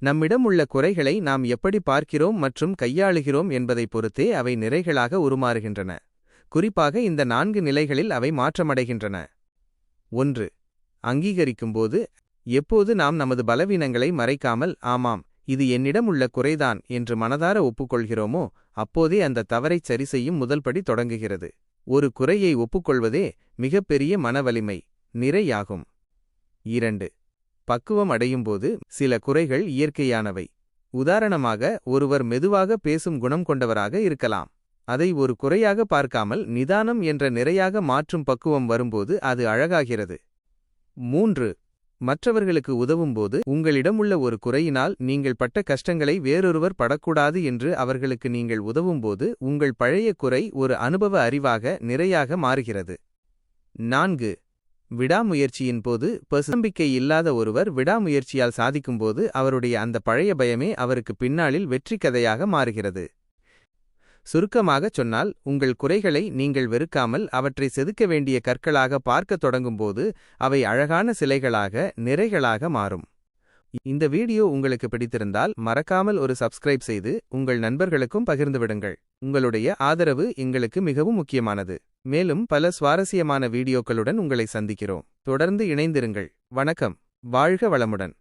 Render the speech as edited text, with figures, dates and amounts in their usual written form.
நம்மிடம் உள்ள குறைகளை நாம் எப்படி பார்க்கிறோம் மற்றும் கையாளுகிறோம் என்பதைப் பொறுத்தே அவை நிறைகளாக உருமாறுகின்றன. குறிப்பாக இந்த 4 நிலைகளில் அவை மாற்றமடைகின்றன. 1. அங்கீகரிக்கும்போது. எப்போது நாம் நமது பலவீனங்களை மறைக்காமல், ஆமாம், இது என்னிடம் உள்ள குறைதான் என்று மனதார ஒப்புக்கொள்கிறோமோ, அப்போதே அந்த தவறைச் சரிசெய்யும் முதல்படி தொடங்குகிறது. ஒரு குறையை ஒப்புக்கொள்வதே மிகப்பெரிய மனவலிமை, நிறையாகும். 2. பக்குவம் அடையும்போது. சில குறைகள் இயற்கையானவை. உதாரணமாக, ஒருவர் மெதுவாக பேசும் குணம் கொண்டவராக இருக்கலாம். அதை ஒரு குறையாக பார்க்காமல் நிதானம் என்ற நிறையாக மாற்றும் பக்குவம் வரும்போது அது அழகாகிறது. 3. மற்றவர்களுக்கு உதவும்போது. உங்களிடம் உள்ள ஒரு குறையினால் நீங்கள் பட்ட கஷ்டங்களை வேறொருவர் படக்கூடாது என்று அவர்களுக்கு நீங்கள் உதவும்போது உங்கள் பழைய குறை ஒரு அனுபவ அறிவாக நிறையாக மாறுகிறது. 4. விடாமுயற்சியின் போது. நம்பிக்கை இல்லாத ஒருவர் விடாமுயற்சியால் சாதிக்கும்போது அவருடைய அந்த பழைய பயமே அவருக்கு பின்னாளில் வெற்றி கதையாக மாறுகிறது. சுருக்கமாகச் சொன்னால், உங்கள் குறைகளை நீங்கள் வெறுக்காமல் அவற்றை செதுக்க வேண்டிய கற்களாக பார்க்கத் தொடங்கும்போது அவை அழகான சிலைகளாக, நிறைகளாக மாறும். இந்த வீடியோ உங்களுக்கு பிடித்திருந்தால் மறக்காமல் ஒரு சப்ஸ்கிரைப் செய்து உங்கள் நண்பர்களுக்கும் பகிர்ந்துவிடுங்கள். உங்களுடைய ஆதரவு எங்களுக்கு மிகவும் முக்கியமானது. மேலும் பல சுவாரஸ்யமான வீடியோக்களுடன் உங்களை சந்திக்கிறோம். தொடர்ந்து இணைந்திருங்கள். வணக்கம். வாழ்க வளமுடன்.